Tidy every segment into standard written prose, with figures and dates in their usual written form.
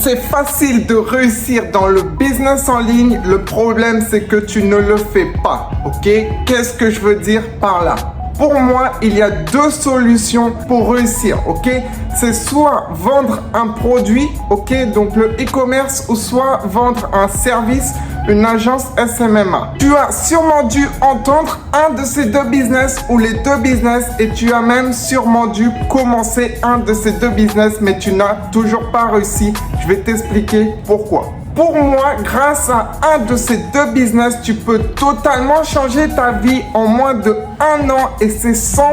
c'est facile de réussir dans le business en ligne. Le problème, c'est que tu ne le fais pas. Ok? Qu'est-ce que je veux dire par là? Pour moi, il y a deux solutions pour réussir, ok? C'est soit vendre un produit, ok? Donc le e-commerce, ou soit vendre un service, une agence SMMA. Tu as sûrement dû entendre un de ces deux business ou les deux business et tu as même sûrement dû commencer un de ces deux business, mais tu n'as toujours pas réussi. Je vais t'expliquer pourquoi. Pour moi, grâce à un de ces deux business, tu peux totalement changer ta vie en moins de 1 an et c'est 100%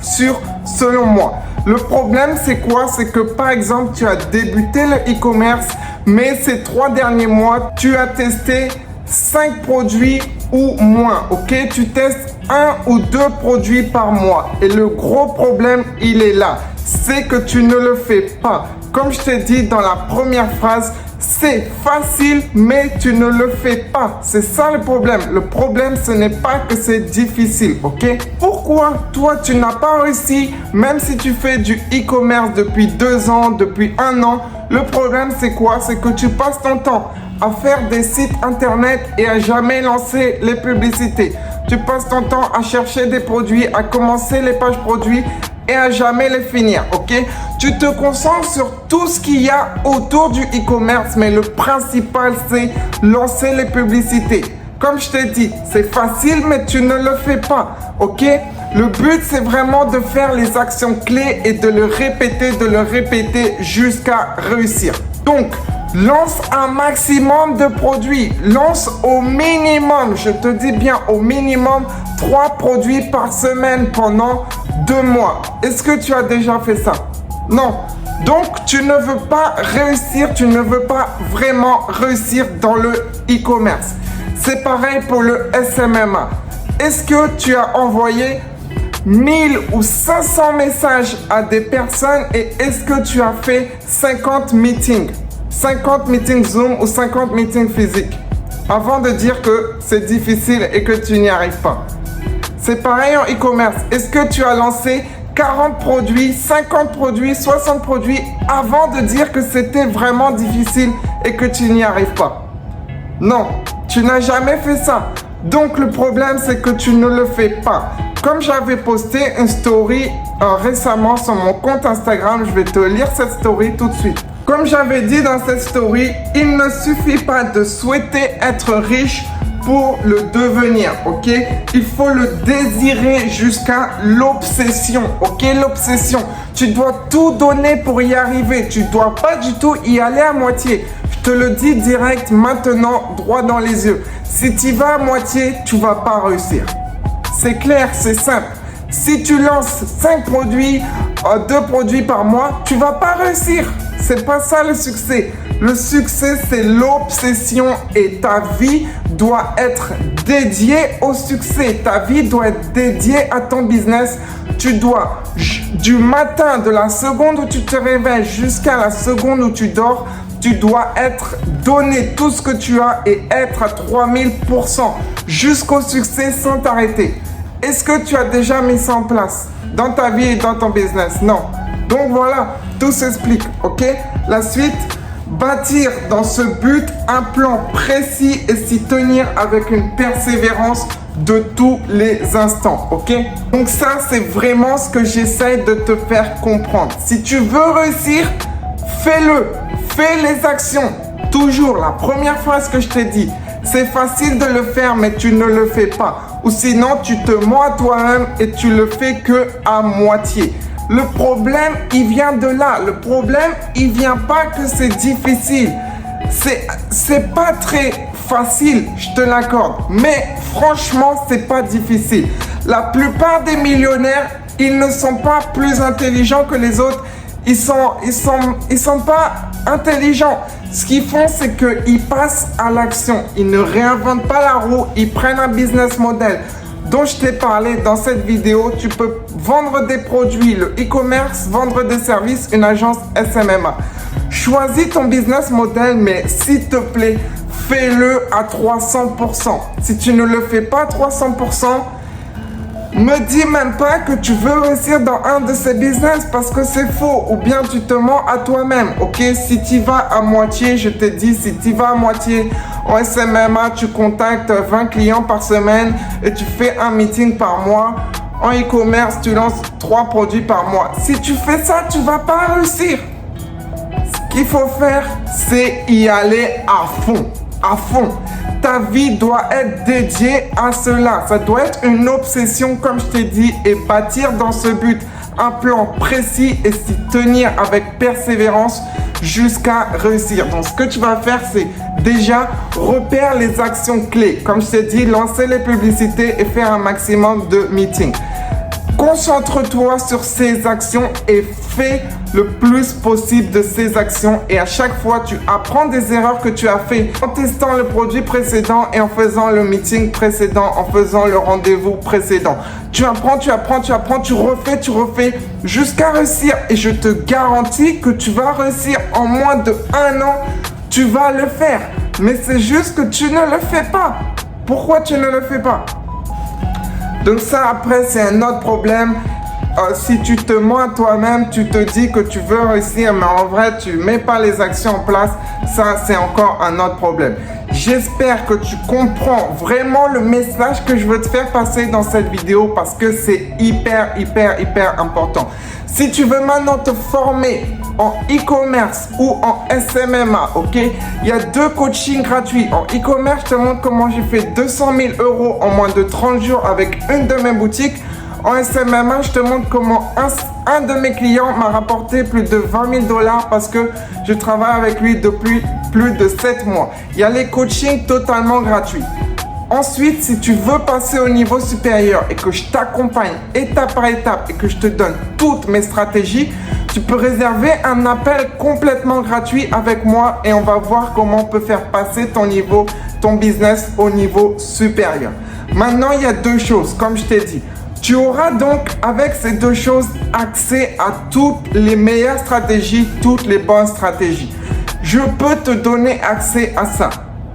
sûr selon moi. Le problème, c'est quoi? C'est que par exemple, tu as débuté le e-commerce, mais ces 3 derniers mois, tu as testé 5 produits ou moins, ok? Tu testes 1 ou 2 produits par mois et le gros problème, il est là. C'est que tu ne le fais pas. Comme je t'ai dit dans la première phrase, c'est facile, mais tu ne le fais pas. C'est ça le problème. Le problème, ce n'est pas que c'est difficile, ok? Pourquoi toi, tu n'as pas réussi, même si tu fais du e-commerce depuis 2 ans, depuis 1 an? Le problème, c'est quoi? C'est que tu passes ton temps à faire des sites internet et à jamais lancer les publicités. Tu passes ton temps à chercher des produits, à commencer les pages produits et à jamais les finir, ok? Tu te concentres sur tout ce qu'il y a autour du e-commerce, mais le principal, c'est lancer les publicités. Comme je t'ai dit, c'est facile, mais tu ne le fais pas, ok? Le but, c'est vraiment de faire les actions clés et de le répéter jusqu'à réussir. Donc, lance un maximum de produits. Lance au minimum, je te dis bien au minimum, 3 produits par semaine pendant 2 mois. Est-ce que tu as déjà fait ça? Non. Donc, tu ne veux pas réussir, tu ne veux pas vraiment réussir dans le e-commerce. C'est pareil pour le SMMA. Est-ce que tu as envoyé 1000 ou 500 messages à des personnes et est-ce que tu as fait 50 meetings? 50 meetings Zoom ou 50 meetings physiques avant de dire que c'est difficile et que tu n'y arrives pas. C'est pareil en e-commerce. Est-ce que tu as lancé 40 produits, 50 produits, 60 produits avant de dire que c'était vraiment difficile et que tu n'y arrives pas? Non, tu n'as jamais fait ça. Donc le problème, c'est que tu ne le fais pas. Comme j'avais posté une story récemment sur mon compte Instagram, je vais te lire cette story tout de suite. Comme j'avais dit dans cette story, il ne suffit pas de souhaiter être riche pour le devenir, ok? Il faut le désirer jusqu'à l'obsession, ok? L'obsession. Tu dois tout donner pour y arriver. Tu dois pas du tout y aller à moitié. Je te le dis direct maintenant, droit dans les yeux. Si tu vas à moitié, tu vas pas réussir. C'est clair, c'est simple. Si tu lances 5 produits, 2 produits par mois, tu vas pas réussir. C'est pas ça le succès. Le succès, c'est l'obsession et ta vie doit être dédiée au succès. Ta vie doit être dédiée à ton business. Tu dois, du matin, de la seconde où tu te réveilles jusqu'à la seconde où tu dors, tu dois donner tout ce que tu as et être à 3000% jusqu'au succès sans t'arrêter. Est-ce que tu as déjà mis ça en place dans ta vie et dans ton business? Non. Donc voilà, tout s'explique, ok? La suite, bâtir dans ce but un plan précis et s'y tenir avec une persévérance de tous les instants, ok? Donc ça, c'est vraiment ce que j'essaie de te faire comprendre. Si tu veux réussir, fais-le. Fais les actions. Toujours la première phrase que je t'ai dit. C'est facile de le faire, mais tu ne le fais pas. Ou sinon, tu te mens à toi-même et tu le fais que à moitié. Le problème, il vient de là. Le problème, il vient pas que c'est difficile. C'est pas très facile, je te l'accorde. Mais franchement, c'est pas difficile. La plupart des millionnaires, ils ne sont pas plus intelligents que les autres. Ils sont pas intelligents. Ce qu'ils font, c'est qu'ils passent à l'action. Ils ne réinventent pas la roue. Ils prennent un business model dont je t'ai parlé dans cette vidéo. Tu peux vendre des produits, le e-commerce, vendre des services, une agence SMMA. Choisis ton business model, mais s'il te plaît, fais-le à 300%. Si tu ne le fais pas à 300%, Me dis même pas que tu veux réussir dans un de ces business parce que c'est faux ou bien tu te mens à toi-même, ok? Si tu vas à moitié, je te dis, si tu vas à moitié en SMMA, tu contactes 20 clients par semaine et tu fais un meeting par mois. En e-commerce, tu lances 3 produits par mois. Si tu fais ça, tu vas pas réussir. Ce qu'il faut faire, c'est y aller à fond. À fond. Ta vie doit être dédiée à cela. Ça doit être une obsession, comme je t'ai dit, et bâtir dans ce but un plan précis et s'y tenir avec persévérance jusqu'à réussir. Donc, ce que tu vas faire, c'est déjà repère les actions clés. Comme je t'ai dit, lancer les publicités et faire un maximum de meetings. Concentre-toi sur ces actions et fais le plus possible de ces actions. Et à chaque fois, tu apprends des erreurs que tu as fait en testant le produit précédent et en faisant le meeting précédent, en faisant le rendez-vous précédent. Tu apprends, tu refais jusqu'à réussir. Et je te garantis que tu vas réussir en moins de 1 an. Tu vas le faire. Mais c'est juste que tu ne le fais pas. Pourquoi tu ne le fais pas? Donc ça, après, c'est un autre problème. Si tu te mens à toi-même, tu te dis que tu veux réussir, mais en vrai, tu ne mets pas les actions en place. Ça, c'est encore un autre problème. J'espère que tu comprends vraiment le message que je veux te faire passer dans cette vidéo parce que c'est hyper important. Si tu veux maintenant te former en e-commerce ou en SMMA, ok? Il y a 2 coachings gratuits. En e-commerce, je te montre comment j'ai fait 200 000 € en moins de 30 jours avec une de mes boutiques. En SMMA, je te montre comment un de mes clients m'a rapporté plus de 20 000 $ parce que je travaille avec lui depuis plus de 7 mois. Il y a les coachings totalement gratuits. Ensuite, si tu veux passer au niveau supérieur et que je t'accompagne étape par étape et que je te donne toutes mes stratégies, tu peux réserver un appel complètement gratuit avec moi et on va voir comment on peut faire passer ton business au niveau supérieur. Maintenant, il y a 2 choses, comme je t'ai dit. Tu auras donc, avec ces 2 choses, accès à toutes les meilleures stratégies, toutes les bonnes stratégies. Je peux te donner accès à ça.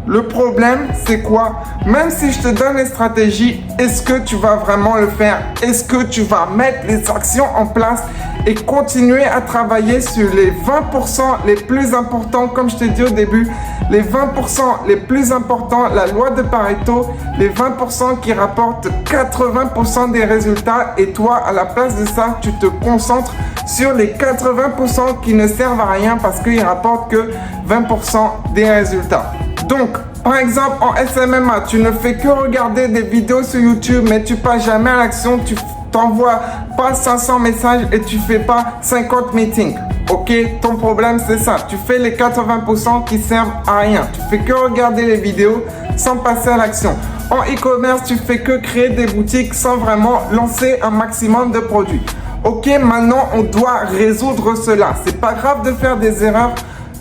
Le problème, c'est quoi? Même si je te donne les stratégies, est-ce que tu vas vraiment le faire? Est-ce que tu vas mettre les actions en place et continuer à travailler sur les 20% les plus importants, comme je t'ai dit au début, les 20% les plus importants, la loi de Pareto, les 20% qui rapportent 80% des résultats et toi, à la place de ça, tu te concentres sur les 80% qui ne servent à rien parce qu'ils rapportent que 20% des résultats. Donc, par exemple, en SMMA, tu ne fais que regarder des vidéos sur YouTube, mais tu passes jamais à l'action, tu t'envoies pas 500 messages et tu fais pas 50 meetings. Ok, ton problème c'est ça. Tu fais les 80% qui servent à rien. Tu fais que regarder les vidéos sans passer à l'action. En e-commerce, tu fais que créer des boutiques sans vraiment lancer un maximum de produits. Ok, maintenant on doit résoudre cela. C'est pas grave de faire des erreurs.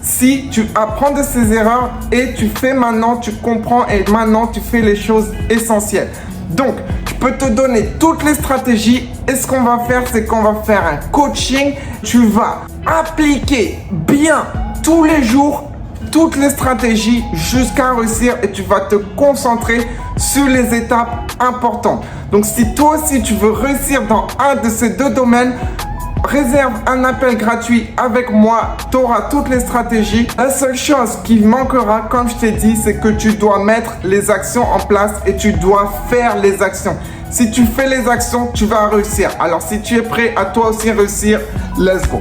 Si tu apprends de ces erreurs et tu fais maintenant, tu comprends et maintenant tu fais les choses essentielles. Donc, je peux te donner toutes les stratégies et ce qu'on va faire, c'est qu'on va faire un coaching. Tu vas appliquer bien tous les jours toutes les stratégies jusqu'à réussir et tu vas te concentrer sur les étapes importantes. Donc, si toi aussi tu veux réussir dans un de ces 2 domaines, réserve un appel gratuit avec moi, tu auras toutes les stratégies. La seule chose qui manquera, comme je t'ai dit, c'est que tu dois mettre les actions en place et tu dois faire les actions. Si tu fais les actions, tu vas réussir. Alors si tu es prêt à toi aussi réussir, let's go.